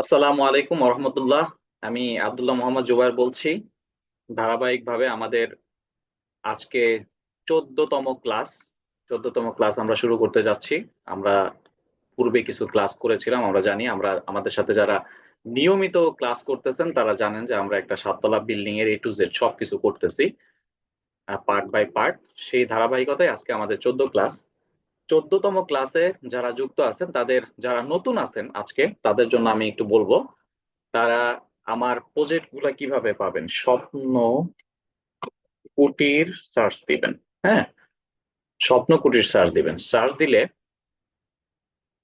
আসসালামু আলাইকুম রহমতুল্লাহ। আমি আব্দুল্লাহ মোহাম্মদ জুবায়ের বলছি। ধারাবাহিকভাবে আমাদের আজকে 14তম ক্লাস 14তম ক্লাস আমরা শুরু করতে যাচ্ছি। আমরা পূর্বে কিছু ক্লাস করেছিলাম, আমরা জানি। আমাদের সাথে যারা নিয়মিত ক্লাস করতেছেন তারা জানেন যে আমরা একটা সাততলা বিল্ডিং এর A to Z সবকিছু করতেছি পার্ট বাই পার্ট। সেই ধারাবাহিকতায় আজকে আমাদের 14 ক্লাস। 14তম ক্লাসে যারা যুক্ত আছেন, তাদের যারা নতুন আছেন আজকে তাদের জন্য আমি একটু বলবো। তারা আমার প্রজেক্ট গুলা কিভাবে পাবেন। স্বপ্ন কুটির সার্চ দিবেন। হ্যাঁ, স্বপ্ন কুটির সার্চ দিবেন। সার্চ দিলে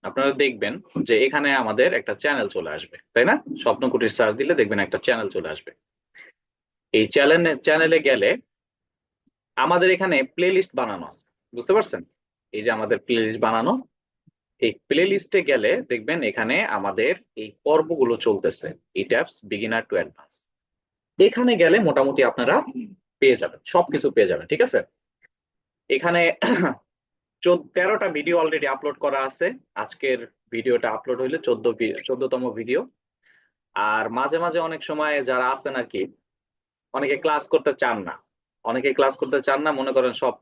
আপনারা দেখবেন যে এখানে আমাদের একটা চ্যানেল চলে আসবে, তাই না? স্বপ্ন কুটির সার্চ দিলে দেখবেন একটা চ্যানেল চলে আসবে। এই চ্যানেলে গেলে আমাদের এখানে প্লে লিস্ট বানানো আছে, বুঝতে পারছেন? এই যে আমাদের প্লে লিস্ট বানানো, এই প্লে লিস্টে গেলে দেখবেন এখানে আমাদের এই পর্বগুলো চলতেছে। এই ট্যাবস বিগিনার টু অ্যাডভান্স। এখানে গেলে মোটামুটি আপনারা পেয়ে যাবেন, সবকিছু পেয়ে যাবেন, ঠিক আছে? এখানে 13টা ভিডিও অলরেডি আপলোড করা আছে। আজকের ভিডিওটা আপলোড হইলে 14তম ভিডিও। আর মাঝে মাঝে অনেক সময় যারা আছেন আর কি, অনেকে ক্লাস করতে চান না। অনেকে ক্লাস করতে চান না, মনে করেন সব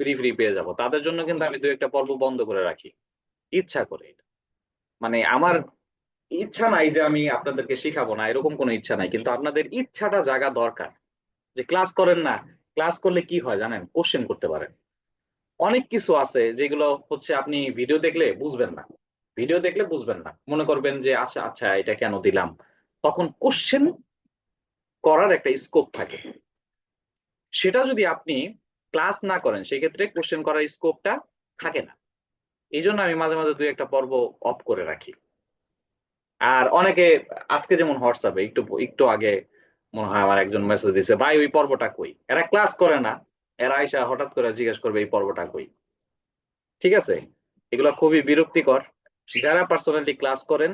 ফ্রি ফ্রি পেয়ে যাব, তাদের জন্য কিন্তু আমি দু একটা পর্ব বন্ধ করে রাখি ইচ্ছা করে। মানে আমার ইচ্ছা নাই যে আমি আপনাদেরকে শিখাবো না, এরকম কোনো ইচ্ছা নাই, কিন্তু আপনাদের ইচ্ছাটা জাগা দরকার। যে ক্লাস করেন না, ক্লাস করলে কি হয় জানেন? কোশ্চেন করতে পারেন। অনেক কিছু আছে যেগুলো হচ্ছে আপনি ভিডিও দেখলে বুঝবেন না, মনে করবেন যে আচ্ছা আচ্ছা এটা কেন দিলাম। তখন কোশ্চেন করার একটা স্কোপ থাকে। সেটা যদি আপনি ক্লাস না করেন সেক্ষেত্রে কোশ্চেন করার স্কোপটা থাকে না। এই জন্য আমি মাঝে মাঝে দুই একটা পর্ব অফ করে রাখি। আর অনেকে আজকে যেমন হোয়াটসঅ্যাপে একটু একটু আগে মনে হয় আমার একজন মেসেজ দিছে, ভাই ওই পর্বটা কই। এরা ক্লাস করে না, এরা আইসা হঠাৎ করে জিজ্ঞেস করবে এই পর্বটা কই। ঠিক আছে? এগুলো খুবই বিরক্তিকর। যারা পার্সোনালি ক্লাস করেন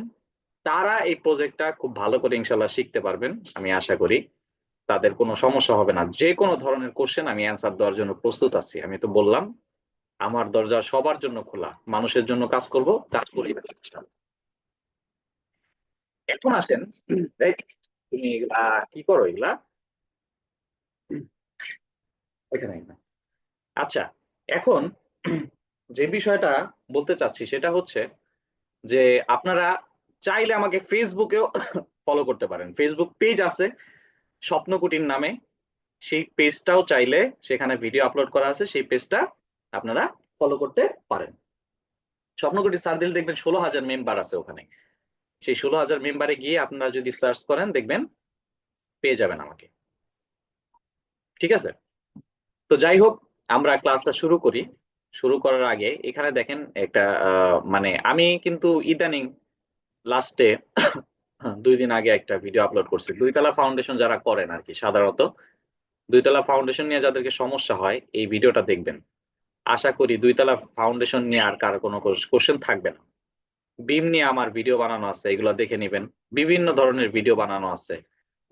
তারা এই প্রজেক্টটা খুব ভালো করে ইনশাল্লাহ শিখতে পারবেন, আমি আশা করি। তাদের কোনো সমস্যা হবে না, যে কোনো ধরনের কোশ্চেন আমি অ্যান্সার দেওয়ার জন্য প্রস্তুত আছি। আমি তো বললাম আমার দরজা সবার জন্য খোলা, মানুষের জন্য কাজ করব, কাজ করি। এখন আসেন, এই, তুমি এগুলা কি করো এগুলা ওইখানে না। আচ্ছা, এখন যে বিষয়টা বলতে চাচ্ছি সেটা হচ্ছে যে আপনারা চাইলে আমাকে ফেসবুকেও ফলো করতে পারেন। ফেসবুক পেজ আছে স্বপ্নকুটির নামে। সেই পেজটাও চাইলে, সেখানে ভিডিও আপলোড করা আছে, সেই পেজটা আপনারা ফলো করতে পারেন। স্বপ্নকুটির সার্চ দিলে দেখবেন 16,000 মেম্বার আছে ওখানে। সেই 16,000 মেম্বারে গিয়ে আপনারা যদি সার্চ করেন দেখবেন পেয়ে যাবেন আমাকে। ঠিক আছে? তো যাই হোক, আমরা ক্লাসটা শুরু করি। শুরু করার আগে এখানে দেখেন একটা মানে আমি কিন্তু ইদানিং লাস্টে 2 দিন আগে একটা ভিডিও আপলোড করছি। দুইতলা ফাউন্ডেশন যারা করেন আর কি, সাধারণত দুইতলা ফাউন্ডেশন নিয়ে যাদেরকে সমস্যা হয় এই ভিডিওটা দেখবেন। আশা করি দুইতলা ফাউন্ডেশন নিয়ে আর কারো কোনো কোশ্চেন থাকবে না। বিম নিয়ে আমার ভিডিও বানানো আছে, এগুলো দেখে নিবেন। বিভিন্ন ধরনের ভিডিও বানানো আছে,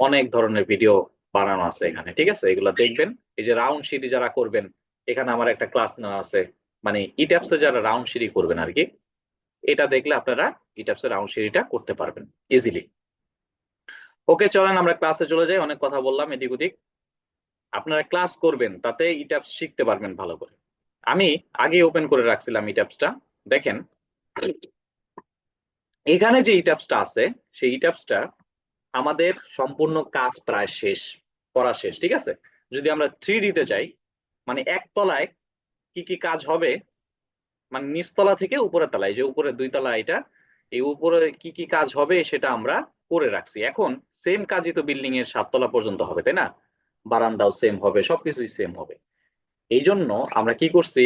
অনেক ধরনের ভিডিও বানানো আছে এখানে, ঠিক আছে? এগুলো দেখবেন। এই যে রাউন্ড সিঁড়ি যারা করবেন, এখানে আমার একটা ক্লাস নেওয়া আছে। মানে ইট্যাপসে যারা রাউন্ড সিঁড়ি করবেন আর কি, এটা দেখলে আপনারা ইট্যাপসে রাউন্ড সিঁড়িটা করতে পারবেন ইজিলি। ওকে, চলেন আমরা ক্লাসে চলে যাই। অনেক কথা বললাম এদিক ওদিক। আপনারা ক্লাস করবেন, তাতে ইট্যাপস শিখতে পারবেন ভালো করে। আমি আগে ওপেন করে রাখছিলাম ইট্যাপসটা। দেখেন এখানে যে ইট্যাপসটা আছে, সেই ইট্যাপসটা আমাদের সম্পূর্ণ কাজ প্রায় শেষ, করা শেষ, ঠিক আছে? যদি আমরা 3D তে যাই, মানে একতলায় কি কি কাজ হবে, মানে নিচতলা থেকে উপরের তলায়, যে উপরে 2 তলা এটা, এই উপরে কি কি কাজ হবে সেটা আমরা করে রাখছি। এখন সেম কাজই তো বিল্ডিং এর 7তলা পর্যন্ত হবে, তাই না? বারান্দাও সেম হবে, সবকিছুই সেম হবে। এই জন্য আমরা কি করছি,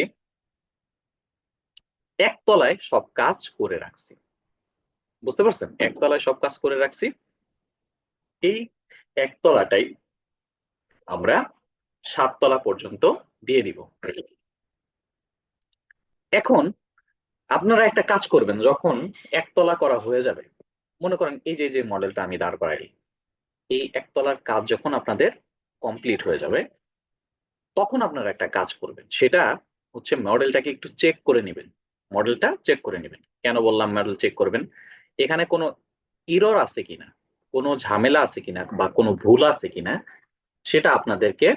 একতলায় সব কাজ করে রাখছি। বুঝতে পারছেন? একতলায় সব কাজ করে রাখছি। এই একতলাটাই আমরা 7তলা পর্যন্ত দিয়ে দিব। এখন আপনারা একটা কাজ করবেন, যখন একতলা করা হয়ে যাবে, মনে করেন এই যে যে মডেলটা আমি দাঁড় করাই, এই একতলার কাজ যখন আপনাদের কমপ্লিট হয়ে যাবে, তখন আপনারা একটা কাজ করবেন। সেটা হচ্ছে মডেলটাকে একটু চেক করে নেবেন। মডেলটা চেক করে নেবেন। কেন বললাম মডেল চেক করবেন? এখানে কোনো ইরর আছে কিনা, কোনো ঝামেলা আছে কিনা বা কোনো ভুল আছে কিনা, সেটা আপনাদেরকে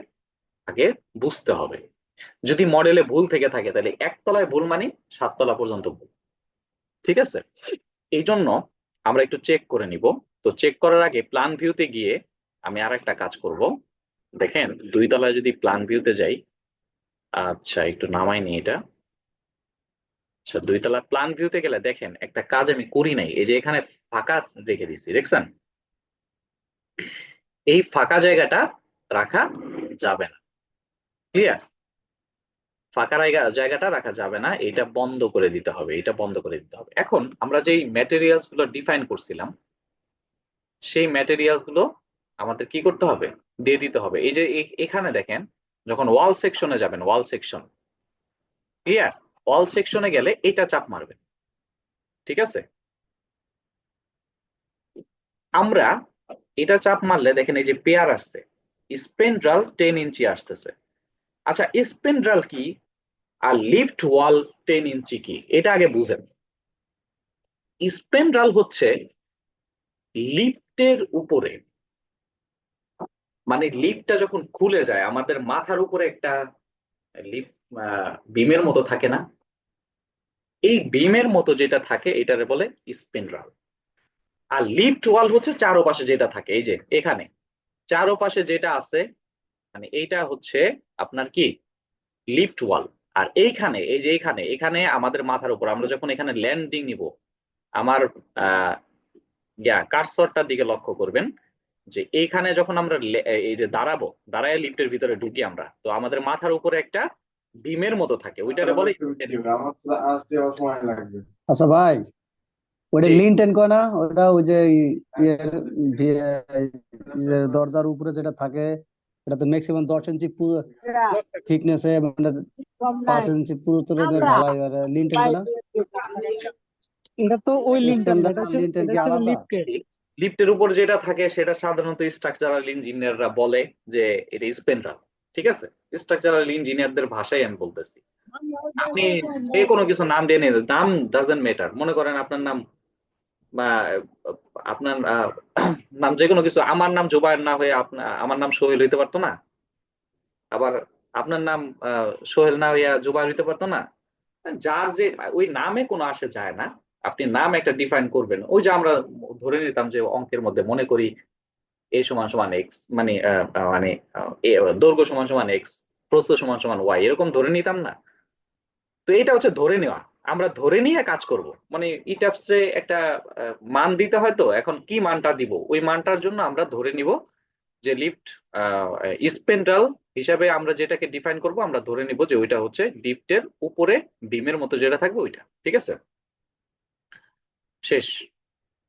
আগে বুঝতে হবে। যদি মডেলে ভুল থেকে থাকে তাহলে একতলায় ভুল মানে সাততলা পর্যন্ত ভুল। ঠিক আছে, এই জন্য আমরা একটু চেক করে নিব। তো চেক করার আগে প্ল্যান ভিউতে গিয়ে আমি আর একটা কাজ করব। দেখেন, দুই তলায় যদি প্ল্যান ভিউতে যাই, আচ্ছা একটু নামাই নি এটা। আচ্ছা, দুই তলা প্ল্যান ভিউতে গেলে দেখেন একটা কাজ আমি করি নাই, এই যে এখানে ফাঁকা রেখে দিছি, দেখছেন? এই ফাঁকা জায়গাটা রাখা যাবে না। ক্লিয়ার? ফাঁকা জায়গাটা রাখা যাবে না, এটা বন্ধ করে দিতে হবে, এটা বন্ধ করে দিতে হবে। এখন আমরা যেই ম্যাটেরিয়ালস গুলো ডিফাইন করছিলাম, সেই ম্যাটেরিয়ালস গুলো আমাদের কি করতে হবে, দিয়ে দিতে হবে। এই যে এখানে দেখেন, যখন ওয়াল সেকশনে যাবেন, ওয়াল সেকশন, ক্লিয়ার, ওয়াল সেকশনে গেলে এটা চাপ মারবেন। ঠিক আছে, আমরা এটা চাপ মারলে দেখেন এই যে পেয়ার আসছে, স্পেন্ড্রাল 10 ইঞ্চি আসতেছে। আচ্ছা, স্পেন্ড্রাল কি আর লিফট ওয়াল 10 ইঞ্চি কি, এটা আগে বুঝেন। স্পেন্ড্রাল হচ্ছে লিফটের উপরে, মানে লিফটটা যখন খুলে যায় আমাদের মাথার উপরে একটা লিফট বিমের মতো থাকে না, এই বিমের মতো যেটা থাকে এটারে বলে স্পেন্ড্রাল। আর লিফট ওয়াল হচ্ছে চারোপাশে যেটা থাকে, এই যে এখানে চারোপাশে যেটা আছে, মানে এইটা হচ্ছে আপনার কি লিফট ওয়াল। আর এইখানে, এই যে এখানে এখানে আমাদের মাথার উপর আমরা যখন এখানে ল্যান্ডিং নিব, আমার আহ কার্সরটার দিকে লক্ষ্য করবেন, যে এইখানে যখন আমরা এই যে দাঁড়াবো, দাঁড়ায় লিফটের ভিতরে ঢুকি আমরা, তো আমাদের মাথার উপরে একটা ডিমের মতো থাকে, ওইটারে বলে spin। আচ্ছা ভাই, ওটা জি, লিন টেন কয় না? ওটা ওই যে ইয়ের দরজার উপরে যেটা থাকে, এটা তো ম্যাক্সিমাম 10 ইঞ্চি থিকনেস, মানে 5 ইঞ্চি পুরুত্বের ঢালাই লিন টেন কয় না? এটা তো ওই লিঙ্কটা না, স্প্যান্ডার এটা আর হচ্ছে লিন টেন এটা কি হচ্ছে আলাদা? লিফটের। লিফটের উপর যেটা থাকে সেটা সাধারণত স্ট্রাকচারাল ইঞ্জিনিয়াররা বলে যে এটা স্পেন্ড্রাল। ঠিক আছে, স্ট্রাকচারাল ইঞ্জিনিয়ারদের ভাষায় আমি বলতেছি। আপনি যে কোনো কিছু নাম দিয়ে নিন, নাম ডাজেন্ট ম্যাটার। মনে করেন আপনার নাম বা আপনার নাম যে কোনো কিছু, আমার নাম জুবায়ের না হয়ে আপনার আমার নাম সোহেল হইতে পারতো না? আবার আপনার নাম সোহেল না হইয়া জুবায়ের হইতে পারতো না? যার যে, ওই নামে কোনো আসে যায় না। আপনি নাম একটা ডিফাইন করবেন, ওই যে আমরা ধরে নিতাম যে অঙ্কের মধ্যে মনে করি এ সমান সমান এক্স, মানে মানে দৈর্ঘ্য সমান সমান এক্স, প্রস্থ সমান সমান ওয়াই, এরকম ধরে নিতাম না? তো এটা হচ্ছে ধরে নেওয়া। আমরা ধরে নিয়ে কাজ করব, মানে ইটাপসে একটা মান দিতে হয়, তো এখন কি মানটা দিব, ওই মানটার জন্য আমরা ধরে নিব যে লিফট স্পেন্ড্রাল হিসাবে আমরা যেটাকে ডিফাইন করব, আমরা ধরে নিব যে ওইটা হচ্ছে লিফটের উপরে বিমের মতো যেটা থাকবে ওইটা। ঠিক আছে, শেষ।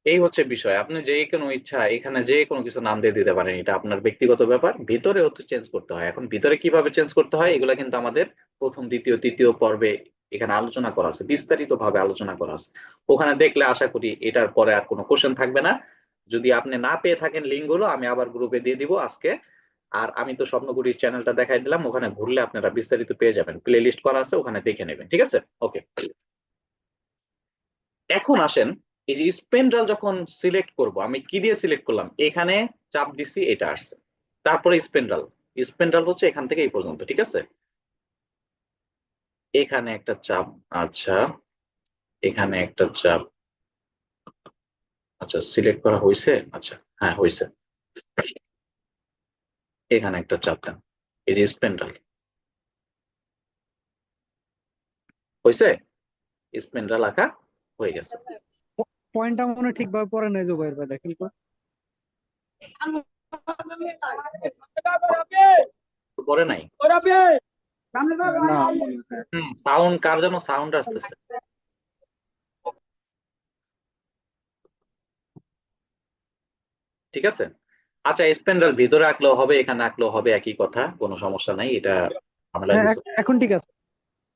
এই হচ্ছে বিষয়। আপনি যে কোনো ইচ্ছা এখানে যে কোনো কিছু নাম দিয়ে দিতে পারেন, এটা আপনার ব্যক্তিগত ব্যাপার। ভিতরে হচ্ছে চেঞ্জ করতে হয়। এখন ভিতরে কিভাবে চেঞ্জ করতে হয় এগুলো কিন্তু আমাদের প্রথম দ্বিতীয় তৃতীয় পর্বে এখানে আলোচনা করা আছে, বিস্তারিত ভাবে আলোচনা করা আছে। ওখানে দেখলে আশা করি এটার পরে আর কোনো কোশ্চেন থাকবে না। যদি আপনি না পেয়ে থাকেন লিঙ্ক গুলো আমি আবার গ্রুপে দিয়ে দিব আজকে। আর আমি তো স্বপ্নগুড়ির চ্যানেলটা দেখাই দিলাম, ওখানে ঘুরলে আপনারা বিস্তারিত পেয়ে যাবেন, প্লে লিস্ট করা আছে, ওখানে দেখে নেবেন। ঠিক আছে, ওকে। এখন আসেন, এই যে স্পেন্ড্রাল যখন সিলেক্ট করব, আমি কি দিয়ে সিলেক্ট করলাম, এখানে চাপ দিছি, এটা আসছে। তারপরে স্পেন্ড্রাল, স্পেন্ড্রাল হচ্ছে এখান থেকে এই পর্যন্ত। ঠিক আছে, এখানে একটা চাপ, আচ্ছা এখানে একটা চাপ, আচ্ছা সিলেক্ট করা হয়েছে, আচ্ছা হ্যাঁ হয়েছে। এখানে একটা চাপ দেন, এই যে স্পেন্ড্রাল হয়েছে, স্পেন্ড্রাল আঁকা হয়ে গেছে। পয়েন্টটা মনে হয় ঠিকভাবে পড়ে নাই জুবাইর ভাই, দেখেন তো। তো পরে নাই। না, মনে হয়। সাউন্ড কার যেন সাউন্ড আসতেছে। ঠিক আছে, আচ্ছা স্পেন্ড্রাল ভিতরে আঁকলেও হবে, এখানে আঁকলেও হবে, একই কথা, কোনো সমস্যা নাই। এটা ঝামেলার হ্যাঁ, কিছু, এখন ঠিক আছে।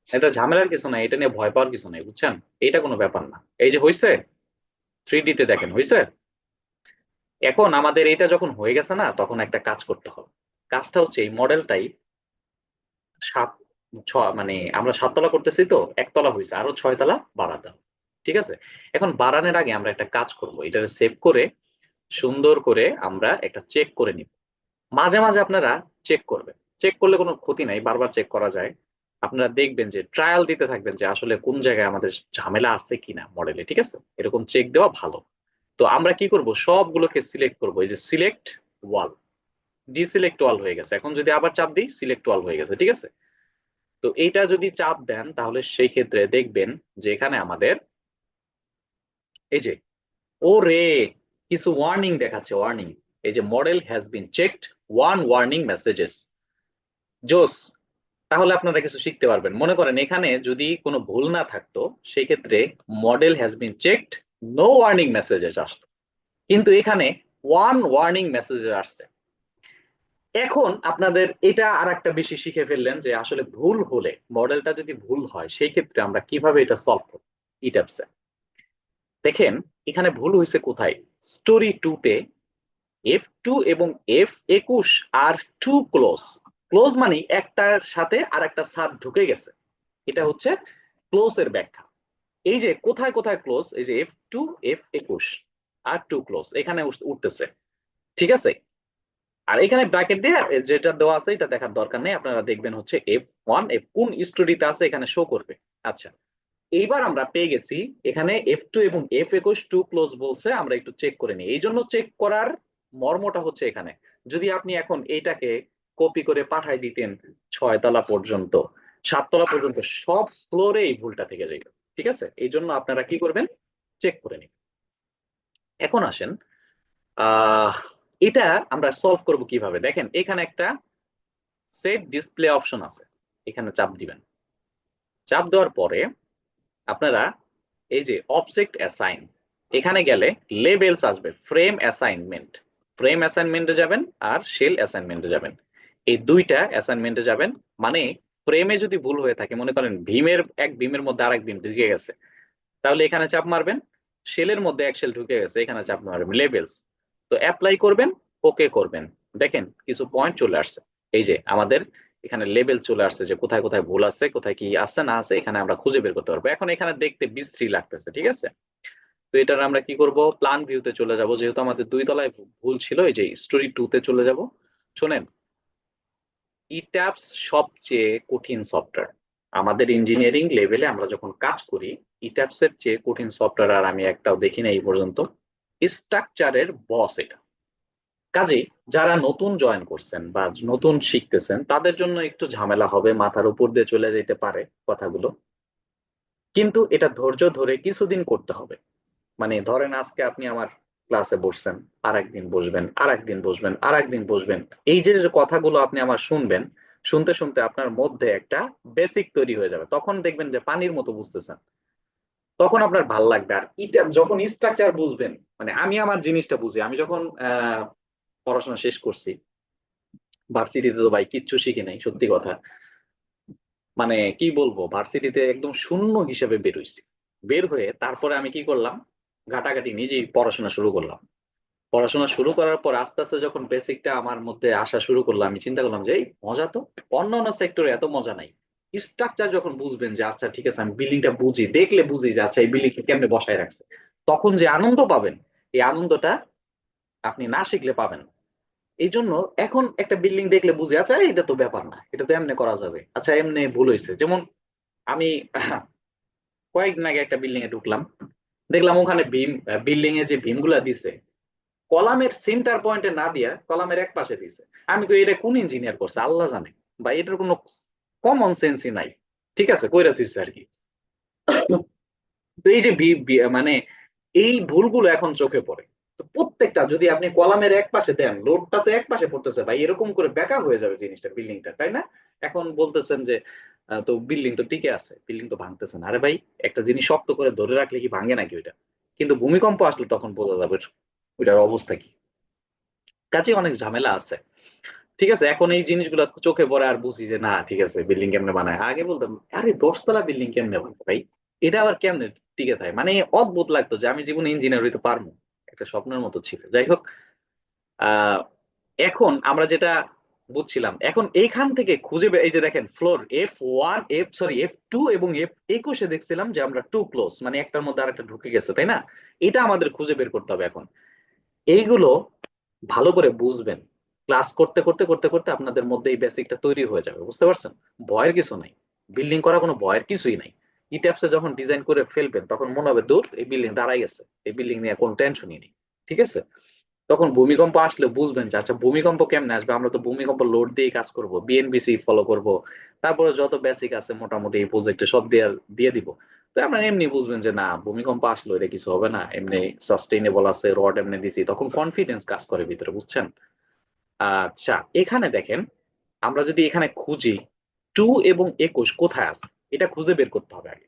এটা ঝামেলার কিছু নাই, এটা নিয়ে ভয় পাওয়ার কিছু নাই, বুঝছেন? এটা কোনো ব্যাপার না। এই যে হইছে, 3D তে দেখেন হইছে। এখন আমাদের এটা যখন হয়ে গেছে না, তখন একটা কাজ করতে হবে। কাজটা হচ্ছে এই মডেলটাই সাত মানে আমরা 7 তলা করতেছি, তো একতলা হয়েছে, আরো 6 তলা বাড়াতে হবে। ঠিক আছে? এখন বাড়ানোর আগে আমরা একটা কাজ করব, এটা সেভ করে সুন্দর করে আমরা একটা চেক করে নিব। মাঝে মাঝে আপনারা চেক করবেন, চেক করলে কোনো ক্ষতি নাই, বারবার চেক করা যায়। আপনারা দেখবেন যে ট্রায়াল দিতে থাকবেন যে আসলে কোন জায়গায় আমাদের ঝামেলা আছে কিনা মডেলে, ঠিক আছে? এরকম চেক দেওয়া ভালো। তো আমরা কি করব, সবগুলোকে সিলেক্ট করব, এই যে সিলেক্ট ওয়াল, ডিসিলেক্ট ওয়াল হয়ে গেছে। এখন যদি আবার চাপ দিই, সিলেক্ট ওয়াল হয়ে গেছে, ঠিক আছে? তো এইটা যদি চাপ দেন তাহলে সেই ক্ষেত্রে দেখবেন যে এখানে আমাদের এই যে, ও রে, কিছু ওয়ার্নিং দেখাচ্ছে, ওয়ার্নিং। এই যে model has been checked, one warning messages. জোস। তাহলে আপনারা কিছু শিখতে পারবেন। মনে করেন এখানে যদি কোনো ভুল না থাকতো, সেই ক্ষেত্রে model has been checked, no warning messages আসতো, কিন্তু এখানে ওয়ান ওয়ার্নিং মেসেজেস আসছে। এখন আপনাদের এটা আর একটা বেশি শিখে ফেললেন যে আসলে ভুল হলে, মডেলটা যদি ভুল হয় সেই ক্ষেত্রে আমরা কিভাবে এটা সলভ করব ইটাপসে। দেখেন এখানে ভুল হয়েছে কোথায়, স্টোরি 2 তে F2 এবং F21 আর টু ক্লোজ। ক্লোজ মানে একটার সাথে আর একটা সাব ঢুকে গেছে, এটা হচ্ছে ক্লোজ এর ব্যাখ্যা। এই যে কোথায় কোথায় ক্লোজ, এই যে F2, F21 আর টু ক্লোজ এখানে উঠতেছে, ঠিক আছে? আর এখানে ব্র্যাকেট দিয়ে যেটা দেওয়া আছে এটা দেখার দরকার নেই, আপনারা দেখবেন হচ্ছে F1, F কোন স্টোরিতে আছে এখানে শো করবে। আচ্ছা, এইবার আমরা পেয়ে গেছি এখানে F2 এবং F21 টু ক্লোজ বলছে, আমরা একটু চেক করে নিই। এই জন্য চেক করার মর্মটা হচ্ছে এখানে, যদি আপনি এখন এইটাকে কপি করে পাঠাই দিতেন 6 তলা পর্যন্ত, 7 তলা পর্যন্ত, সব ফ্লোরে এই ভুলটা থেকে যাইত। ঠিক আছে, এই জন্য আপনারা কি করবেন, চেক করে নিন। এখন আসেন, আহ এটা আমরা সলভ করব কিভাবে। দেখেন এখানে একটা সেট ডিসপ্লে অপশন আছে, এখানে চাপ দিবেন। চাপ দেওয়ার পরে আপনারা এই যে অবজেক্ট অ্যাসাইন, এখানে গেলে লেবেলস আসবে, ফ্রেম অ্যাসাইনমেন্ট, ফ্রেম অ্যাসাইনমেন্টে যাবেন আর শেল অ্যাসাইনমেন্টে যাবেন। এই দুইটা অ্যাসাইনমেন্টে যাবেন। মানে ফ্রেমে যদি ভুল হয়ে থাকে, মনে করেন ভীমের এক ভীমের মধ্যে আরেক ভীম ঢুকে গেছে, তাহলে এখানে চাপ মারবেন। শেলের মধ্যে এক শেল ঢুকে গেছে, এখানে চাপ মারবেন লেবেলস। তো অ্যাপ্লাই করবেন, ওকে করবেন। দেখেন কিছু পয়েন্ট চলে আসছে, এই যে আমাদের এখানে লেবেল চলে আসছে যে কোথায় কোথায় ভুল আছে, কোথায় কি আছে না আছে, এখানে আমরা খুঁজে বের করতে পারবো। এখন এখানে দেখতে বিশ্রী লাগতেছে, ঠিক আছে? তো এটার আমরা কি করব, প্ল্যান ভিউতে চলে যাব, যেহেতু আমাদের 2 তলায় ভুল ছিল, এই যে স্টোরি 2 তে চলে যাব। শোনেন, ইট্যাপস সবচেয়ে কঠিন সফটওয়্যার। আমাদের ইঞ্জিনিয়ারিং লেভেলে আমরা যখন কাজ করি, ইট্যাপস এর চেয়ে কঠিন সফটওয়্যার আর আমি একটাও দেখি না এই পর্যন্ত। স্ট্রাকচারের বস এটা। কাজেই যারা নতুন জয়েন করছেন বা নতুন শিখতেছেন তাদের জন্য একটু ঝামেলা হবে, মাথার উপর দিয়ে চলে যেতে পারে কথাগুলো, কিন্তু এটা ধৈর্য ধরে কিছুদিন করতে হবে। মানে ধরেন আজকে আপনি আমার ক্লাসে বসছেন, আর একদিন বসবেন, আর একদিন বসবেন, আর একদিন বসবেন, এই যে যে কথাগুলো আপনি আমার শুনবেন, শুনতে শুনতে আপনার মধ্যে একটা বেসিক তৈরি হয়ে যাবে, তখন দেখবেন যে পানির মতো বুঝতেছেন, তখন আপনার ভাল লাগবে। আর এটা যখন স্ট্রাকচার বুঝবেন, মানে আমি আমার জিনিসটা বুঝি, আমি যখন পড়াশোনা শেষ করছি, ভার্সিটিতে তো ভাই কিচ্ছু শিখি নাই সত্যি কথা। মানে কি বলবো, ভার্সিটিতে একদম শূন্য হিসেবে বের হইছি। বের হয়ে তারপরে আমি কি করলাম, ঘাটাঘাটি নিজেই পড়াশোনা শুরু করলাম। পড়াশোনা শুরু করার পর আস্তে আস্তে যখন বেসিকটা আমার মধ্যে আসা শুরু করলাম, আমি চিন্তা করলাম যে এই মজা তো, অন্যান্য সেক্টরে এত মজা নাই। স্ট্রাকচার যখন বুঝবেন যে আচ্ছা ঠিক আছে, আমি বিল্ডিংটা বুঝি, দেখলে বুঝি যে আচ্ছা এই বিল্ডিংটা কেমনে বসায় রাখছে, তখন যে আনন্দ পাবেন, এই আনন্দটা আপনি না শিখলে পাবেন না। এই জন্য এখন একটা বিল্ডিং দেখলে বুঝি আচ্ছা এটা তো ব্যাপার না, এটা তো এমনি করা যাবে, আচ্ছা এমনি ভুল হয়েছে। যেমন আমি কয়েকদিন আগে একটা বিল্ডিং এ ঢুকলাম, দেখলাম ওখানে ভীম, বিল্ডিং এ যে ভীম গুলা দিছে, কলামের সেন্টার পয়েন্টে না দিয়া কলামের এক পাশে দিছে। আমি কই এটা কোন ইঞ্জিনিয়ার করছে আল্লাহ জানে, বা এটার কোনো কমন সেন্সই নাই। ঠিক আছে, কইরা থুইছে আর কি। তো এই যে মানে এই ভুলগুলো এখন চোখে পড়ে। তো প্রত্যেকটা যদি আপনি কলামের এক পাশে দেন, লোডটা তো এক পাশে পড়তেছে ভাই, এরকম করে ব্যাকা হয়ে যাবে জিনিসটা, বিল্ডিংটা, তাই না? এখন বলতেছেন যে তো বিল্ডিং তো টিকে আছে, বিল্ডিং তো ভাঙতেছে না। আরে ভাই, একটা জিনিস শক্ত করে ধরে রাখলে কি ভাঙে নাকি ওইটা? কিন্তু ভূমিকম্প আসলে তখন বোঝা যাবে ওইটার অবস্থা কি। কাজে অনেক ঝামেলা আছে। ঠিক আছে, এখন এই জিনিসগুলো চোখে পড়ে আর বুঝি যে না ঠিক আছে, বিল্ডিং কেমনে বানায়। আগে বলতাম আরে 10 তলা বিল্ডিং কেমনে বানায় ভাই, এটা আবার কেমনে টিকে থাকে, মানে অদ্ভুত লাগতো যে আমি জীবনে ইঞ্জিনিয়ার হইতে পারবো, একটা স্বপ্নের মতো ছিল। যাই হোক, আহ এখন আমরা যেটা বুঝছিলাম। এখন এইখান থেকে এই যে দেখেন ফ্লোর F1 F2 এবং F21 দেখছিলাম যে আমরা টু ক্লোজ, মানে একটার মধ্যে আরেকটা ঢুকে গেছে, তাই না? এটা আমাদের খুঁজে বের করতে হবে এখন। এইগুলো ভালো করে বুঝবেন, ক্লাস করতে করতে করতে করতে আপনাদের মধ্যে এই বেসিকটা তৈরি হয়ে যাবে, বুঝতে পারছেন? ভয়ের কিছু নাই, বিল্ডিং করা কোনো ভয়ের কিছুই নাই। ইট্যাপসে যখন ডিজাইন করে ফেলবেন তখন মনে হবে দূর, এই বিল্ডিং দাঁড়াই গেছে, এই বিল্ডিং নিয়ে কোনো টেনশনই নেই। ঠিক আছে? তখন ভূমিকম্প আসলে বুঝবেন যে আচ্ছা ভূমিকম্প কেমনে আসবে, আমরা তো ভূমিকম্প লোড দিয়ে কাজ করব, বিএনবিসি ফলো করব, তারপরে যত বেসিক আছে মোটামুটি এই প্রজেক্টে সব দিয়ে দিয়ে দিব। তো আপনারা এমনি বুঝবেন যে না, ভূমিকম্প আসলো এটা কিছু হবে না, এমনি সাস্টেইনেবল আছে, রড এমনি দিছি, তখন কনফিডেন্স কাজ করে ভিতরে, বুঝছেন? আচ্ছা, এখানে দেখেন, আমরা যদি এখানে খুঁজি 2 এবং 21 কোথায় আছে, এটা খুঁজে বের করতে হবে আগে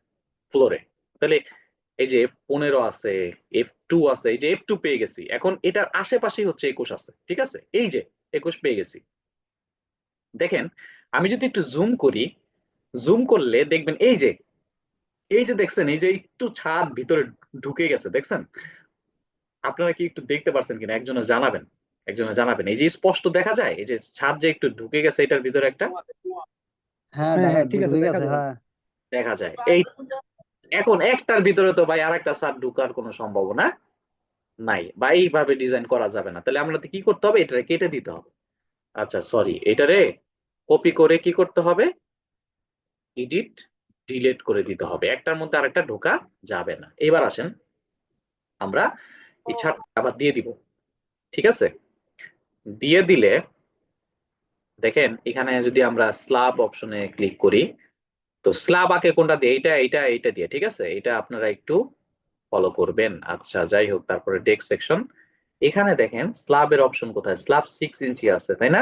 ফ্লোরে। তাহলে এই যে F15 আছে, F2 আছে, এই যে F2 পেয়ে গেছি, এখন এটার আশেপাশেই হচ্ছে 21 আছে, ঠিক আছে? এই যে 21 পেয়ে গেছি। দেখেন, আমি যদি একটু জুম করি, জুম করলে দেখবেন এই যে দেখছেন, এই যে একটু ছাদ ভিতরে ঢুকে গেছে, দেখছেন? আপনারা কি একটু দেখতে পারছেন কিনা একজনে জানাবেন, একজনে জানাবেন। এই যে স্পষ্ট দেখা যায় এই যে ছাদ যে একটু ঢুকে গেছে এটার ভিতরে একটা হ্যাঁ, হ্যাঁ ঢাকা হ্যাঁ ঠিক আছে, ঢুকে দেখা গেছে, যাবে। হ্যাঁ। দেখা যায়। এই এখন একটার ভিতরে তো ভাই আরেকটা ছাদ ঢুকার কোনো সম্ভাবনা নাই, বা এইভাবে ডিজাইন করা যাবে না। তাহলে আমরা কি করতে হবে, এটা কেটে দিতে হবে। আচ্ছা সরি, এটারে কপি করে কি করতে হবে, এডিট ডিলিট করে দিতে হবে, একটার মধ্যে আরেকটা ঢোকা যাবে না। এবার আসেন আমরা এই ছাদটা আবার দিয়ে দিব, ঠিক আছে? দিয়ে দিলে দেখেন এখানে যদি আমরা স্ল্যাব অপশনে ক্লিক করি, তো স্ল্যাব আঁকে কোনটা দিয়ে, এইটা দিয়ে, ঠিক আছে? এটা আপনারা একটু ফলো করবেন। আচ্ছা যাই হোক, তারপরে ডেস্ক সেকশন, এখানে দেখেন স্ল্যাবের অপশন কোথায়, স্ল্যাব 6 ইঞ্চি আছে, তাই না?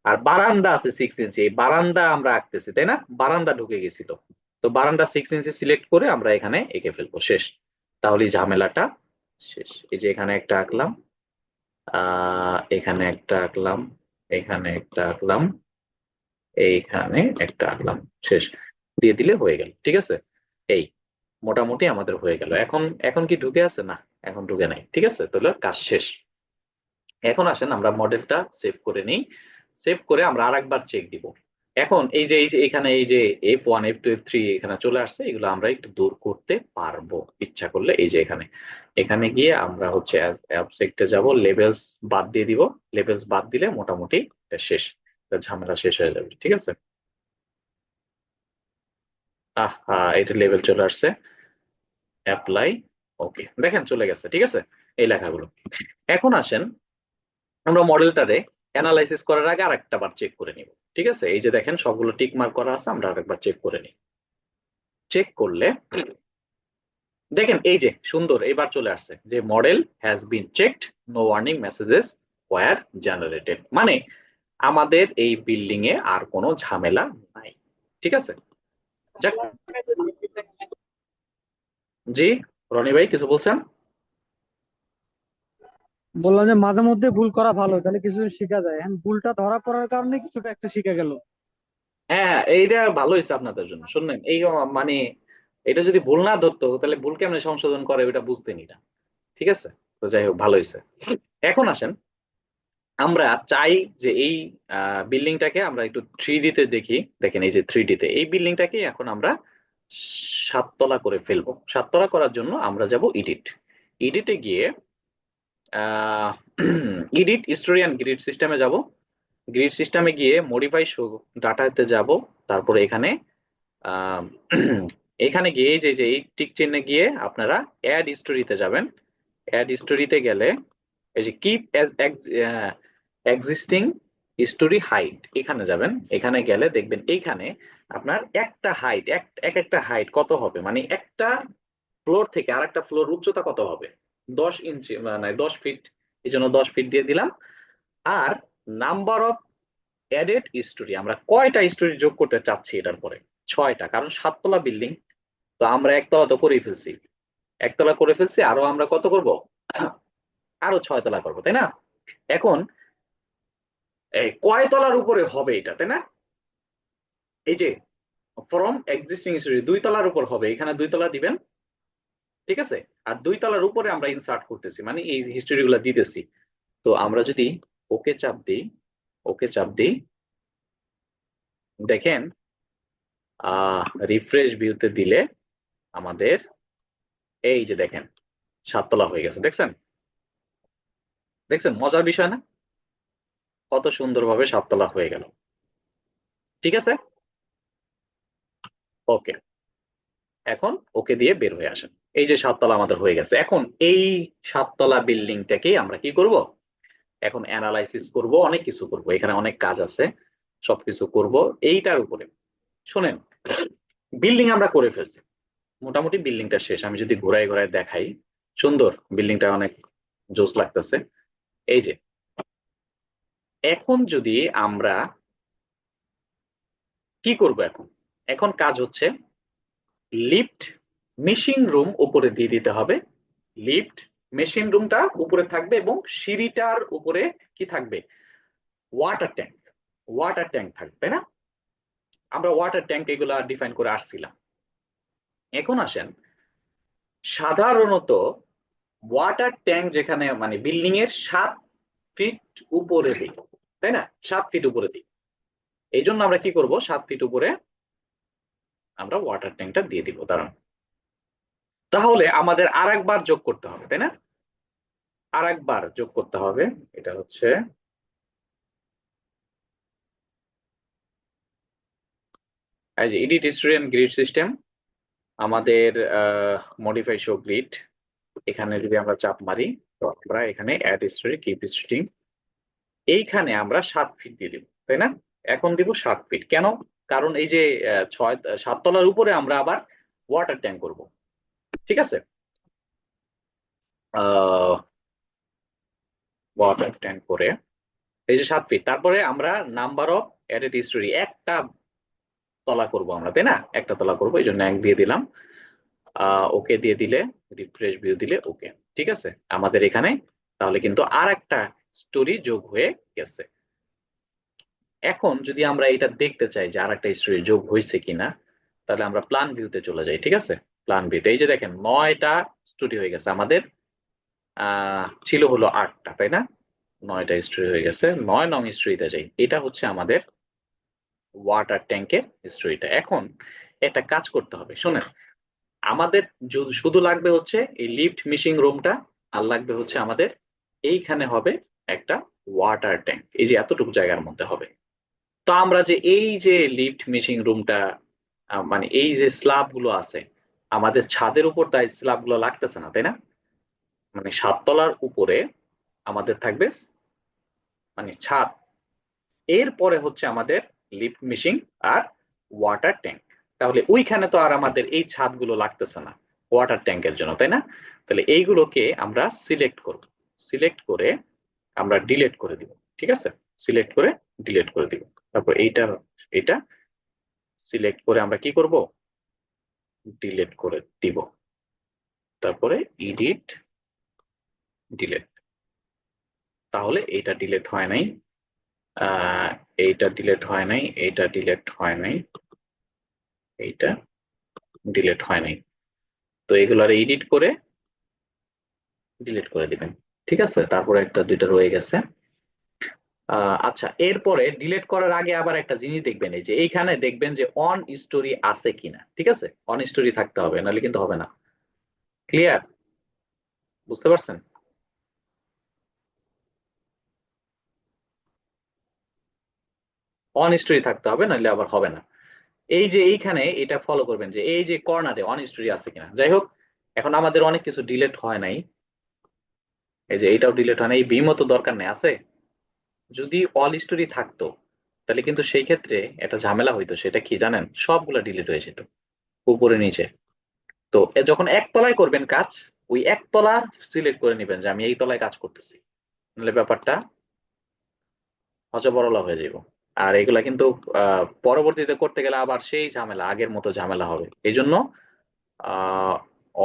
আর বারান্দা আছে 6 ইঞ্চি, এই বারান্দা আমরা আঁকতেছি, তাই না? বারান্দা ঢুকে গেছিল, তো বারান্দা 6 ইঞ্চি সিলেক্ট করে আমরা এখানে এঁকে ফেলবো, শেষ। তাহলে এই ঝামেলাটা শেষ। এই যে এখানে একটা আঁকলাম, এখানে একটা আঁকলাম, এখানে একটা আঁকলাম, এইখানে একটা আঁকলাম, শেষ। দিয়ে দিলে হয়ে গেল, ঠিক আছে? এই মোটামুটি আমাদের হয়ে গেল। এখন এখন কি ঢুকে আছে? না, এখন ঢুকে নাই, ঠিক আছে? তাহলে কাজ শেষ। এখন আসেন আমরা মডেলটা সেভ করে নিই। সেভ করে আমরা আরেকবার চেক দিব। এখন এই যে এখানে এই যে F1 F2 F3 এখানে চলে আসছে, এগুলো আমরা একটু দূর করতে পারবো ইচ্ছা করলে। এই যে এখানে এখানে গিয়ে আমরা হচ্ছে অবজেক্টে যাব, লেভেলস বাদ দিয়ে দিব। লেভেলস বাদ দিলে মোটামুটি এটা শেষ, এটা ঝামেলা শেষ হয়ে যাবে, ঠিক আছে? এটা লেভেল চলে আসছে, অ্যাপ্লাই, ওকে, দেখেন চলে গেছে, ঠিক আছে? এই লেখাগুলো। এখন আসেন আমরা মডেলটারে অ্যানালাইসিস করার আগে আরেকটা বার চেক করে নিব, ঠিক আছে? এই যে দেখেন সবগুলো টিক মার্ক করা আছে, আমরা আরেকবার চেক করে নিই। চেক করলে দেখেন এই যে সুন্দর, এবার চলে আসছে যে model has been checked, no warning messages were generated, মানে আমাদের এই বিল্ডিং এ আর কোনো ঝামেলা নাই, ঠিক আছে? যাক, জি রনি ভাই কিছু বলছেন? বললাম যে মাঝে মধ্যে ভুল করা ভালো, তাহলে কিছু শেখা যায়। এখন ভুলটা ধরা পড়ার কারণে কিছুটা একটা শিখে গেল। হ্যাঁ, এইটা ভালো হয়েছে আপনাদের জন্য। শুনলেন, এই মানে এটা যদি ভুল না ধরতো তাহলে ভুল কেমনে সংশোধন করে ওটা বুঝতেনি না, ঠিক আছে? তো যাই হোক, ভালো হয়েছে। এখন আসেন আমরা চাই যে এই বিল্ডিংটাকে আমরা একটু 3D তে দেখি। দেখেন এই যে 3D তে এই বিল্ডিংটাকে এখন আমরা 7 তলা করে ফেলবো। 7 তলা করার জন্য আমরা যাব এডিট, এডিটে গিয়ে এডিট স্টোরি অ্যান্ড গ্রিড সিস্টেমে যাব। গ্রিড সিস্টেমে গিয়ে মডিফাই শো ডাটাতে যাব। তারপরে এখানে আহ, এখানে গিয়ে এই যে এই টিক চিহ্নে গিয়ে আপনারা অ্যাড স্টোরিতে যাবেন। অ্যাড স্টোরিতে গেলে এই যে কিপ এক্সিস্টিং স্টোরি হাইট, এখানে যাবেন। এখানে গেলে দেখবেন এইখানে আপনার একটা হাইট, এক একটা হাইট কত হবে, মানে একটা ফ্লোর থেকে আরেকটা ফ্লোর উচ্চতা কত হবে, 10 ইঞ্চি, মানে 10 ফিট। এই জন্য 10 ফিট দিয়ে দিলাম। আর নাম্বার অফ অ্যাডেড স্টোরি, আমরা কয়টা স্টোরি যোগ করতে চাচ্ছি এটার পরে, 6টা, কারণ 7 তলা বিল্ডিং, তো আমরা একতলা তো করেই ফেলছি, একতলা করে ফেলছি, আরো আমরা কত করব, আরো 6 তলা করবো, তাই না? এখন এই কয় তলার উপরে হবে এটা, তাই না? এই যে ফ্রম এক্সিস্টিং হিস্টরি 2 তলার উপর হবে, এখানে 2 তলা দিবেন, ঠিক আছে? আর 2 তলার উপরে আমরা ইনসার্ট করতেছি, মানে এই হিস্টরি গুলা দিতেছি। তো আমরা যদি ওকে চাপ দিই, ওকে চাপ দিই, দেখেন রিফ্রেশ ভিউতে দিলে আমাদের এই যে দেখেন 7 তলা হয়ে গেছে। দেখছেন দেখছেন মজার বিষয় না? কত সুন্দরভাবে 7 তলা হয়ে গেল। ঠিক আছে, ওকে। এখন ওকে দিয়ে বের হয়ে আসেন। এই যে 7 তলা আমাদের হয়ে গেছে। এখন এই 7 তলা বিল্ডিংটাকে আমরা কি করব? এখন অ্যানালাইসিস করব, অনেক কিছু করব, এখানে অনেক কাজ আছে, সবকিছু করব এইটার উপরে। শোনেন, বিল্ডিং আমরা করে ফেলছি, মোটামুটি বিল্ডিংটা শেষ। আমি যদি ঘোরায় ঘোরায় দেখাই, সুন্দর বিল্ডিংটা, অনেক জোস লাগতেছে। এই যে এখন যদি আমরা কি করব, এখন এখন কাজ হচ্ছে লিফট মেশিন রুম উপরে দিয়ে দিতে হবে। লিফট মেশিন রুমটা উপরে থাকবে এবং সিঁড়িটার উপরে কি থাকবে? Water tank. ওয়াটার ট্যাঙ্ক থাকবে, তাই না? আমরা ওয়াটার ট্যাঙ্ক এগুলা ডিফাইন করে আসছিলাম। এখন আসেন, সাধারণত ওয়াটার ট্যাঙ্ক যেখানে মানে বিল্ডিং এর 7 ফিট উপরে দিই, তাই না? 7 ফিট উপরে দিই। এই জন্য আমরা কি করব, 7 ফিট উপরে আমরা ওয়াটার ট্যাঙ্কটা দিয়ে দিব। দাঁড়ান, তাহলে আমাদের আরেকবার যোগ করতে হবে, তাই না? আরেকবার যোগ করতে হবে। এটা হচ্ছে এই যে edit history and grid system, আমাদের মডিফাই শো গ্রিড। এখানে যদি আমরা চাপ মারি, তো আমরা এখানে অ্যাড হিস্টরি, কিপ হিস্টরি, এইখানে আমরা 7 ফিট দিয়ে দিব, তাই না? এখন দিব 7 ফিট। কেন? কারণ এই যে 7 তলার উপরে আমরা আবার ওয়াটার ট্যাঙ্ক করব। ঠিক আছে, ওয়াটার ট্যাঙ্ক করে এই যে 7 ফিট, তারপরে আমরা নাম্বার অফ অ্যাডেড হিস্টরি একটা তলা করব আমরা, তাই না? একটা তলা করব, এই জন্য 1 দিয়ে দিলাম। ওকে দিয়ে দিলে, রিফ্রেশ ভিউ দিলে ওকে। ঠিক আছে, আমাদের এখানে তাহলে কিন্তু আর একটা স্টোরি যোগ হয়ে গেছে। এখন যদি আমরা এটা দেখতে চাই যে আর একটা স্টোরি যোগ হয়েছে কিনা, তাহলে আমরা প্ল্যান ভিউতে চলে যাই। ঠিক আছে, প্ল্যান ভিউতে এই যে দেখেন 9টা স্টোরি হয়ে গেছে আমাদের। ছিল হলো 8টা, তাই না? 9টা স্টোরি হয়ে গেছে। 9 নং স্টোরিতে যাই, এটা হচ্ছে আমাদের ওয়াটার ট্যাঙ্কের স্টোরিটা। এখন একটা কাজ করতে হবে, শোনেন, আমাদের শুধু লাগবে হচ্ছে এই লিফট মিশিং রুমটা, আর লাগবে হচ্ছে আমাদের এইখানে হবে একটা ওয়াটার ট্যাঙ্ক, এই যে এতটুকু জায়গার মধ্যে হবে। তো আমরা যে এই যে লিফট মিশিং রুমটা, মানে এই যে স্ল্যাব গুলো আছে আমাদের ছাদের উপর, তাই স্ল্যাব গুলো লাগতেছে না, তাই না? মানে 7 তলার উপরে আমাদের থাকবে মানে ছাদ, এরপরে হচ্ছে আমাদের লিফট মিশিং আর ওয়াটার ট্যাঙ্ক। তাহলে ওইখানে তো আর আমাদের এই ছাদগুলো লাগতেছে না ওয়াটার ট্যাঙ্কের জন্য, তাই না? তাহলে এইগুলোকে আমরা সিলেক্ট করব, সিলেক্ট করে আমরা ডিলিট করে দিব। ঠিক আছে, সিলেক্ট করে ডিলিট করে দিব। তারপর এইটা এটা সিলেক্ট করে আমরা কি করব, ডিলিট করে দিব। তারপরে এডিট, ডিলিট। তাহলে এইটা ডিলিট হয় নাই, এইটা ডিলিট হয় নাই, এইটা ডিলিট হয় নাই, এইটা ডিলিট হয় নাই। তো এগুলার এডিট করে ডিলিট করে দিবেন। ঠিক আছে, তারপরে একটা দুইটা রয়ে গেছে। আচ্ছা, এরপরে ডিলিট করার আগে আবার একটা জিনিস দেখবেন, এই যে এইখানে দেখবেন যে অন স্টোরি আছে কিনা। ঠিক আছে, অন স্টোরি থাকতে হবে, নাহলে কিন্তু হবে না। ক্লিয়ার? বুঝতে পারছেন? অন স্টোরি থাকতে হবে, নাহলে আবার হবে না। এই যে এইখানে এটা ফলো করবেন যে এই যে কর্নারে অন স্টোরি আছে কিনা। যাই হোক, এখন আমাদের অনেক কিছু ডিলিট হয় নাই, এই যে এইটাও ডিলিট হয় নাই, এই বিমও তো দরকার নেই, আছে। যদি অল স্টোরি থাকতো তাহলে কিন্তু সেই ক্ষেত্রে একটা ঝামেলা হইতো, সেটা কি জানেন? সবগুলা ডিলিট হয়ে যেত উপরে নিচে। তো যখন একতলায় করবেন কাজ, ওই একতলা সিলেক্ট করে নেবেন যে আমি এই তলায় কাজ করতেছি, নাহলে ব্যাপারটা হযবরল হয়ে যাব। আর এগুলা কিন্তু পরবর্তীতে করতে গেলে আবার সেই ঝামেলা, আগের মতো ঝামেলা হবে। এই জন্য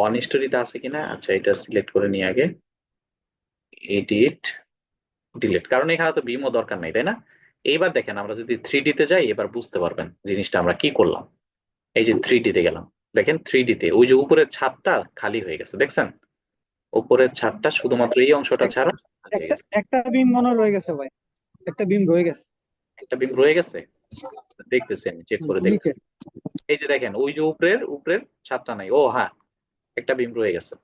অন স্টোরিতে আছে কিনা, আচ্ছা এটা সিলেক্ট করে নিয়ে আগে এডিট, ডিলিট, কারণ এখানে তো বিমও দরকার নেই, তাই না? এইবার দেখেন, আমরা যদি 3D তে যাই, এবার বুঝতে পারবেন জিনিসটা আমরা কি করলাম। এই যে 3D তে গেলাম, দেখেন 3D তে ওই যে উপরের ছাদটা খালি হয়ে গেছে, দেখছেন? উপরের ছাদটা শুধুমাত্র এই অংশটা এক- ছাড়া খালি হয়ে একটা গেছে। একটা বিম মনে হয় রয়ে গেছে ভাই। একটা বিম রয়ে গেছে একটা বিম রয়ে গেছে, দেখতেছি আমি চেক করে নিচে। দেখতেছি। এই যে দেখেন ওই যে উপরের উপরের ছাদটা নাই, ও হ্যাঁ একটা বিম রয়ে গেছে।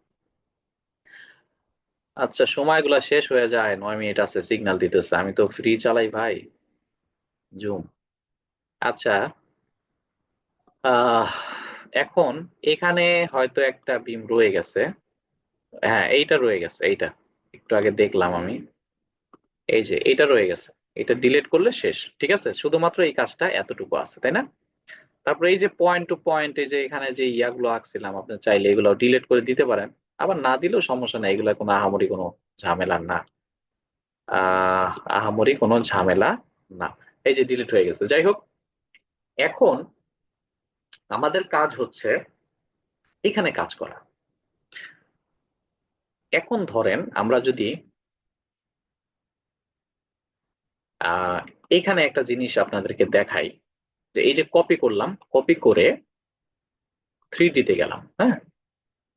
আচ্ছা সময়গুলা শেষ হয়ে যায়, 9 মিনিট আছে, সিগন্যাল দিতেছে, আমি তো ফ্রি চালাই ভাই, জুম। আচ্ছা আহ এখন এখানে হয়তো একটা বিম রয়ে গেছে, হ্যাঁ এইটা রয়ে গেছে, এইটা একটু আগে দেখলাম আমি, এই যে এইটা রয়ে গেছে, এটা ডিলিট করলে শেষ, ঠিক আছে, শুধুমাত্র এই কাজটা এতটুকু আছে, তাই না? তারপরে এই যে পয়েন্ট টু পয়েন্ট, এই যে এখানে যে ইয়াগুলো আঁকছিলাম, আপনি চাইলে এগুলো ডিলিট করে দিতে পারেন, আবার না দিলেও সমস্যা নেই, এগুলো কোনো আহামরি কোনো ঝামেলা না, আহামরি কোনো ঝামেলা না। এই যে ডিলিট হয়ে গেছে, যাই হোক এখন আমাদের কাজ হচ্ছে এখানে কাজ করা। এখন ধরেন আমরা যদি আহ এখানে একটা জিনিস আপনাদেরকে দেখাই, যে এই যে কপি করলাম, কপি করে 3D তে গেলাম, হ্যাঁ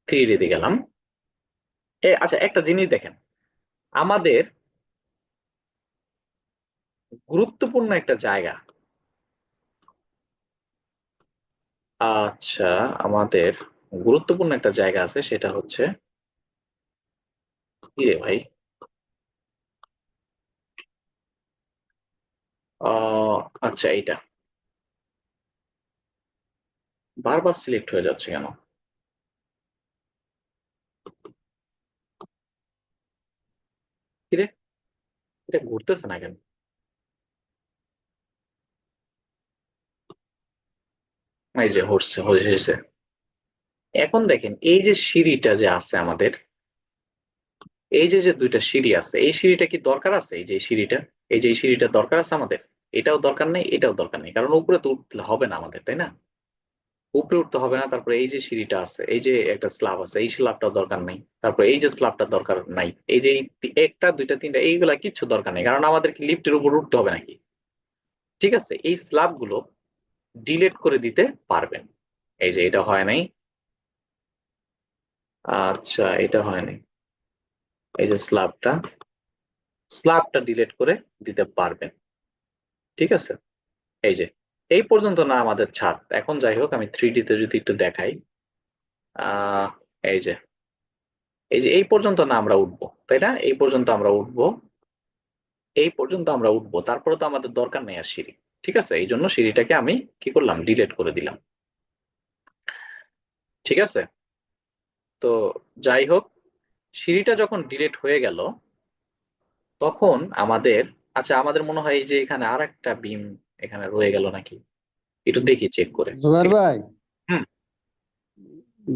3D তে গেলাম। আচ্ছা একটা জিনিস দেখেন, আমাদের গুরুত্বপূর্ণ একটা জায়গা, আচ্ছা আমাদের গুরুত্বপূর্ণ একটা জায়গা আছে, সেটা হচ্ছে কি রে ভাই, আহ আচ্ছা এইটা বারবার সিলেক্ট হয়ে যাচ্ছে কেন, কি রে, এটা ঘুরতেছে না কেন, এই যে হচ্ছে হয়েছে। এখন দেখেন এই যে সিঁড়িটা যে আছে আমাদের, এই যে যে দুইটা সিঁড়ি আছে, এই সিঁড়িটা কি দরকার আছে, এই যে এই সিঁড়িটা, এই যে এই সিঁড়িটা দরকার আছে আমাদের, এটাও দরকার নেই এটাও দরকার নেই, কারণ উপরে তো উঠতে হবে না আমাদের, তাই না? উপরে উঠতে হবে না, তারপরে এই যে সিঁড়িটা আছে, এই যে একটা স্ল্যাব আছে, এই স্ল্যাবটাও দরকার নাই, তারপরে এই যে স্ল্যাবটা দরকার নাই, এই যে একটা দুইটা তিনটা এইগুলা কিচ্ছু দরকার নেই, কারণ আমাদের কি লিফটের উপর উঠতে হবে নাকি? ঠিক আছে, এই স্ল্যাব গুলো ডিলিট করে দিতে পারবেন। এই যে এটা হয় নাই, আচ্ছা এটা হয় নাই, এই যে স্ল্যাবটা, স্ল্যাবটা ডিলিট করে দিতে পারবেন, ঠিক আছে। এই যে এই পর্যন্ত না আমাদের ছাদ, এখন যাই হোক আমি 3D তে যদি একটু দেখাই, আহ এই যে এই যে এই পর্যন্ত না আমরা উঠবো, তাই না, এই পর্যন্ত আমরা উঠবো, এই পর্যন্ত আমরা উঠবো, তারপরে তো আমাদের দরকার নেই আর সিঁড়ি, ঠিক আছে, এই জন্য সিঁড়িটাকে আমি কি করলাম, ডিলিট করে দিলাম, ঠিক আছে। তো যাই হোক, সিঁড়িটা যখন ডিলিট হয়ে গেল তখন আমাদের, আচ্ছা আমাদের মনে হয় এই যে এখানে আর একটা বিম এখানে রয়ে গেল নাকি, একটু দেখি চেক করে, জুবাইর ঠিক আছে। ভাই, হুম,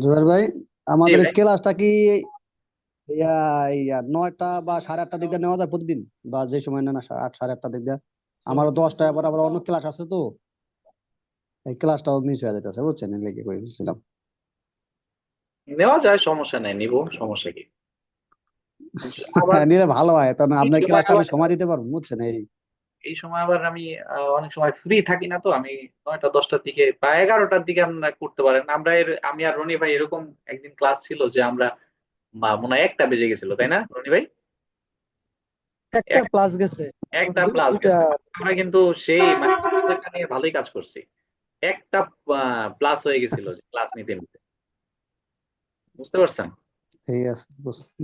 জুবাইর ভাই, জি আমাদের ভাই। ক্লাসটা কি ইয়া ইয়া 9টা বা 8:30 দিক দিয়ে নেওয়া যায় প্রতিদিন, বা যে সময় না না 8 8:30 দিক দিয়ে? আমারও 10টা আবার আবার অন্য ক্লাস আছে তো, এই ক্লাসটাও মিস হয়ে যাইতেছে, বুঝছেন, এই লেগে কইছিলাম। নেওয়া যায়, সমস্যা নেই, নিব, সমস্যা কি, কিন্তু আবার নিলে ভালো হয়, কারণ এই আপনার সময় ক্লাসটা আমি আবার সময় দিতে পারবো, বুঝছেন এই। এই সময় আবার আমি অনেক সময় ফ্রি থাকি না, তো আমি 9টা 10টার দিকে বা 11টার দিকে আমরা করতে পারেন, আমরা আমি আর রনি ভাই এরকম একদিন ক্লাস ছিল যে আমরা মনে হয় 1টা বেজে গেছিল, তাই না রনি ভাই? একটা এক- প্লাস গেছে। 1টা প্লাস দুইটা। গেছে, আমরা কিন্তু সেই মানে সময়টা নিয়ে ভালোই কাজ করছি, 1টা প্লাস হয়ে গেছিল ক্লাস নিতে নিতে, বুঝতে পারছেন? ঠিক আছে,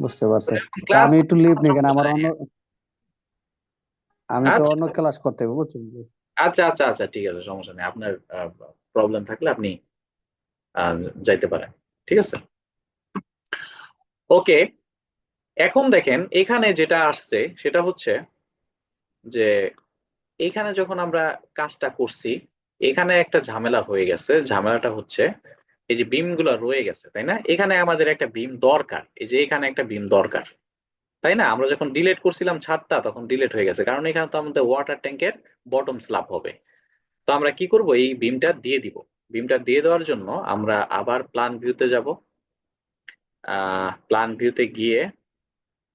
বুঝতে পারছি। তা ক্লাস, আমি একটু লিভ নিই, কেন আমার অন্য, আমি তো অন্য আচ্ছা ক্লাস করতে হবে, বুঝছেন। আচ্ছা আচ্ছা আচ্ছা ঠিক আছে, সমস্যা নেই, আপনার প্রবলেম থাকলে আপনি আহ, যাইতে পারেন, ঠিক আছে। ওকে, এখন দেখেন এখানে যেটা আসছে সেটা হচ্ছে যে এখানে যখন আমরা কাজটা করছি, এখানে একটা ঝামেলা হয়ে গেছে, ঝামেলাটা হচ্ছে এই যে বিম গুলা রয়ে গেছে, তাই না, এখানে আমাদের একটা বিম দরকার, এই যে এখানে একটা বিম দরকার, তাই না, আমরা যখন ডিলিট করছিলাম ছাদটা তখন ডিলিট হয়ে গেছে, কারণ এখানে তো আমাদের ওয়াটার ট্যাঙ্কের বটম স্ল্যাব হবে। তো আমরা কি করব, এই বিমটা দিয়ে দিব, বিমটা দিয়ে দেওয়ার জন্য আমরা আবার প্ল্যান ভিউতে যাব, প্ল্যান ভিউতে গিয়ে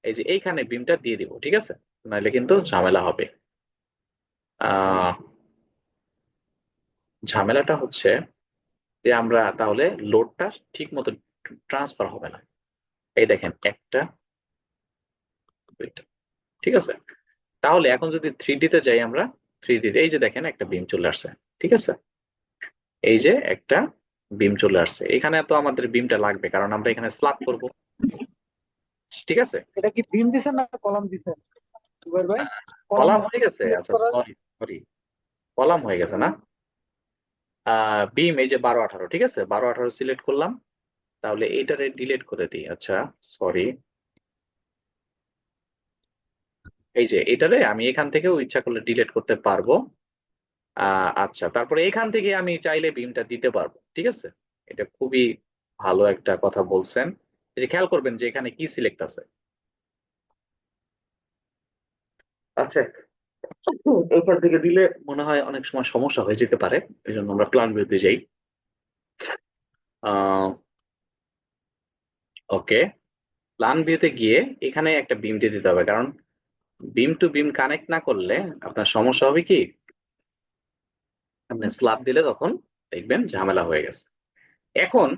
এই যে এইখানে বিমটা দিয়ে দিব, ঠিক আছে, নাহলে কিন্তু ঝামেলা হবে। আহ ঝামেলাটা হচ্ছে যে আমরা তাহলে লোডটা ঠিক মতো ট্রান্সফার হবে না, এই দেখেন একটা দুইটা, ঠিক আছে। তাহলে এখন যদি 3D তে যাই আমরা, 3D তে এই যে দেখেন একটা বিম চলে আসছে, ঠিক আছে? এই যে একটা বিম চলে আসছে, এখানে তো আমাদের বিমটা লাগবে কারণ আমরা এখানে স্ল্যাব করব, ঠিক আছে? এটা কি বিম দিছেন না কলাম দিছেন জুবাইর ভাই? কলাম কলাম হয়ে গেছে, সিলেক্ট আচ্ছা করা যায়? সরি সরি, কলাম হয়ে গেছে না? বিম এই যে 12 18, ঠিক আছে, 12 18 সিলেক্ট করলাম। তাহলে এইটারে ডিলিট করে দিই, আচ্ছা সরি, এই যে এটারে আমি এখান থেকেও ইচ্ছা করলে ডিলিট করতে পারবো। আচ্ছা, তারপরে এখান থেকে আমি চাইলে বিমটা দিতে পারবো, ঠিক আছে? এটা খুবই ভালো একটা কথা বলছেন। এই যে খেয়াল করবেন যে এখানে কি সিলেক্ট আছে। আচ্ছা, এখান থেকে দিলে মনে হয় অনেক সময় সমস্যা হয়ে যেতে পারে, এই জন্য আমরা প্ল্যান ভিউতে যাই। ওকে, প্ল্যান ভিউতে গিয়ে এখানে একটা বিম দিয়ে দিতে হবে, কারণ বিম টু বিম কানেক্ট না করলে আপনার সমস্যা হবে কি, আপনি স্ল্যাব দিলে তখন দেখবেন ঝামেলা হয়ে গেছে। এখন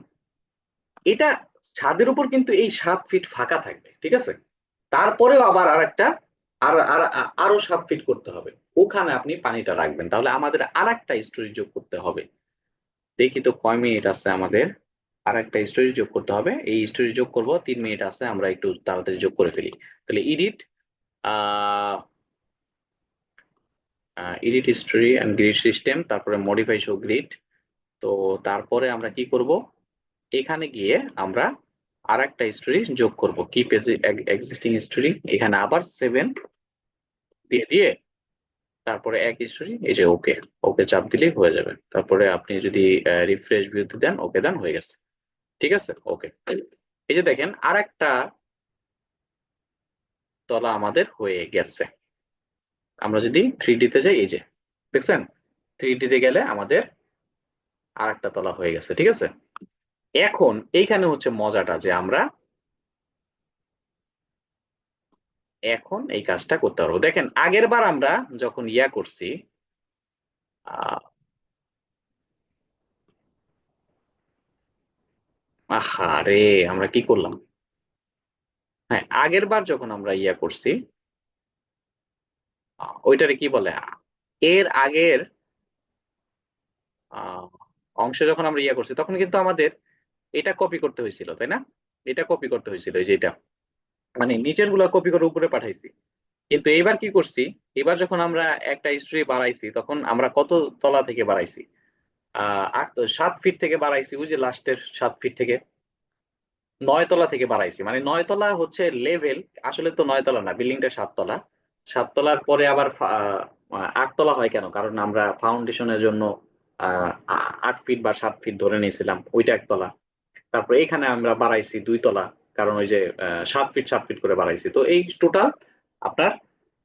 এটা ছাদের উপর কিন্তু এই 7 ফিট ফাঁকা থাকবে, ঠিক আছে? তারপরেও আবার আরেকটা আর আর আরো 7 ফিট করতে হবে, ওখানে আপনি পানিটা রাখবেন, তাহলে আমাদের আরেকটা স্টোরি যোগ করতে হবে। দেখি তো কয় মিনিট আছে আমাদের, আরেকটা স্টোরি যোগ করতে হবে। এই স্টোরি যোগ করব, 3 মিনিট আছে, আমরা একটু তাড়াতাড়ি যোগ করে ফেলি। তাহলে edit, edit story and greed system, তারপরে মডিফাই শো গ্রিড। তো তারপরে আমরা কি করব, এখানে গিয়ে আমরা আর একটা স্টোরি যোগ করব, কি পেজে এক্সিস্টিং স্টোরি, এখানে আবার 7 দিয়ে দিয়ে তারপরে এক স্টোরি, এই যে ওকে, ওকে চাপ দিলেই হয়ে যাবে। তারপরে আপনি যদি রিফ্রেশ ভিউতে দেন, ওকে দেন, হয়ে গেছে, ঠিক আছে? ওকে, এই যে দেখেন আর একটা তলা আমাদের হয়ে গেছে। আমরা যদি 3D তে যাই, এই যে দেখছেন, 3D তে গেলে আমাদের আর একটা তলা হয়ে গেছে, ঠিক আছে? এখন এইখানে হচ্ছে মজাটা, যে আমরা এখন এই কাজটা করতে পারবো। দেখেন আগের বার আমরা যখন ইয়া করছি, আহ আহারে, আমরা কি করলাম, হ্যাঁ আগের বার যখন আমরা ইয়া করছি, ওইটারে কি বলে, এর আগের আহ, অংশে যখন আমরা ইয়া করছি তখন কিন্তু আমাদের এটা কপি করতে হয়েছিল, তাই না? এটা কপি করতে হয়েছিল, এই যে এটা, মানে নিচের গুলা কপি করে উপরে পাঠাইছি। কিন্তু এইবার কি করছি, এবার যখন আমরা একটা স্টোরি বাড়াইছি তখন আমরা কত তলা থেকে বাড়াইছি, 7 ফিট থেকে বাড়াইছি, ওই যে লাস্টের 7 ফিট থেকে 9 তলা থেকে বাড়াইছি, মানে 9 তলা হচ্ছে লেভেল। আসলে তো 9 তলা না, বিল্ডিংটা 7 তলা। 7 তলার পরে আবার 8 তলা হয় কেন, কারণ আমরা ফাউন্ডেশনের জন্য 8 ফিট বা 7 ফিট ধরে নিয়েছিলাম, ওইটা একতলা। তারপর এখানে আমরা বাড়াইছি 2 তলা, কারণ ওই যে 7 ফিট 7 ফিট করে বাড়াইছি। তো এই টোটাল আপনার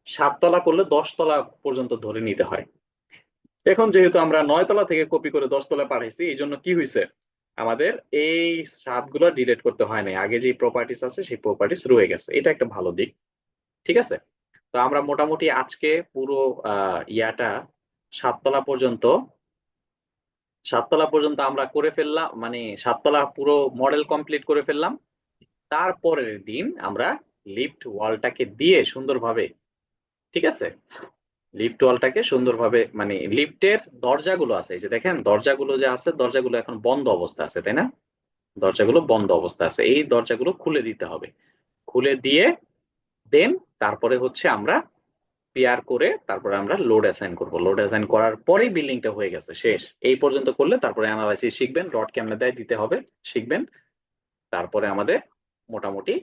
7 তলা করলে 10 তলা পর্যন্ত ধরে নিতে হয়। এখন যেহেতু আমরা 9 তলা থেকে কপি করে 10 তলা পাঠাইছি, এই জন্য কি হয়েছে, আমাদের এই ছাদগুলো ডিলিট করতে হয় নাই, আগে যে প্রপার্টিস আছে সেই প্রপার্টিস রয়ে গেছে, এটা একটা ভালো দিক, ঠিক আছে? তো আমরা মোটামুটি আজকে পুরো ইয়াটা 7 তলা পর্যন্ত 7 তলা পর্যন্ত আমরা করে ফেললাম, মানে 7 তলা পুরো মডেল কমপ্লিট করে ফেললাম। তারপরের দিন আমরা লিফট ওয়ালটাকে দিয়ে সুন্দরভাবে, ঠিক আছে, লিফট ওয়ালটাকে সুন্দরভাবে, মানে লিফটের দরজাগুলো আছে, এই যে দেখেন দরজাগুলো যে আছে, দরজাগুলো এখন বন্ধ অবস্থা আছে, তাই না? দরজাগুলো বন্ধ অবস্থা আছে, এই দরজাগুলো খুলে দিতে হবে। খুলে দিয়ে দেন তারপরে হচ্ছে আমরা পেয়ার করে তারপরে আমরা লোড অ্যাসাইন করব। লোড অ্যাসাইন করার পরেই বিল্ডিংটা হয়ে গেছে, শেষ। এই পর্যন্ত করলে তারপরে অ্যানালাইসিস শিখবেন, রড কেমনে দেয় দিতে হবে শিখবেন। তারপরে আমাদের মোটামুটি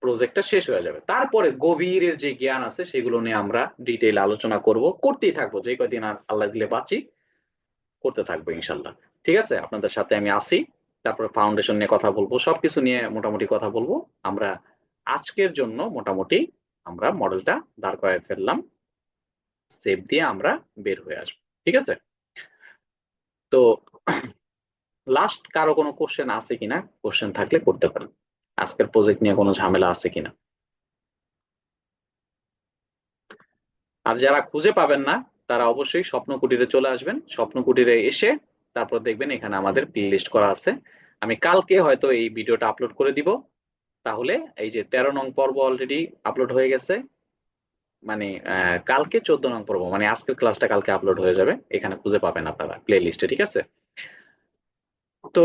প্রজেক্টটা শেষ হয়ে যাবে। তারপরে গভীরের যে জ্ঞান আছে সেগুলো নিয়ে আমরা ডিটেইল আলোচনা করব, করতেই থাকবো, যে কয়দিন আর আল্লাহ দিলে বাঁচি করতে থাকবো ইনশাল্লাহ। ঠিক আছে, আপনাদের সাথে আমি আসি, তারপরে ফাউন্ডেশন নিয়ে কথা বলবো, সবকিছু নিয়ে মোটামুটি কথা বলবো আমরা। আজকের জন্য মোটামুটি আমরা মডেলটা দাঁড় করায় ফেললাম, সেভ দিয়ে আমরা বের হয়ে আসবো, ঠিক আছে? তো লাস্ট কারো কোনো কোশ্চেন আছে কিনা, কোশ্চেন থাকলে করতে পারেন, আজকের প্রজেক্ট নিয়ে কোনো ঝামেলা আছে কিনা। আর যারা খুঁজে পাবেন না তারা অবশ্যই স্বপ্ন কুটিরে চলে আসবেন, স্বপ্ন কুটিরে এসে তারপর দেখবেন এখানে আমাদের প্লে লিস্ট করা আছে। আমি কালকে হয়তো এই ভিডিওটা আপলোড করে দিব, তাহলে এই যে 13 নং পর্ব অলরেডি আপলোড হয়ে গেছে, মানে কালকে 14 নং পর্ব, মানে আজকের ক্লাসটা কালকে আপলোড হয়ে যাবে, এখানে খুঁজে পাবেন আপনারা প্লে লিস্টে, ঠিক আছে? তো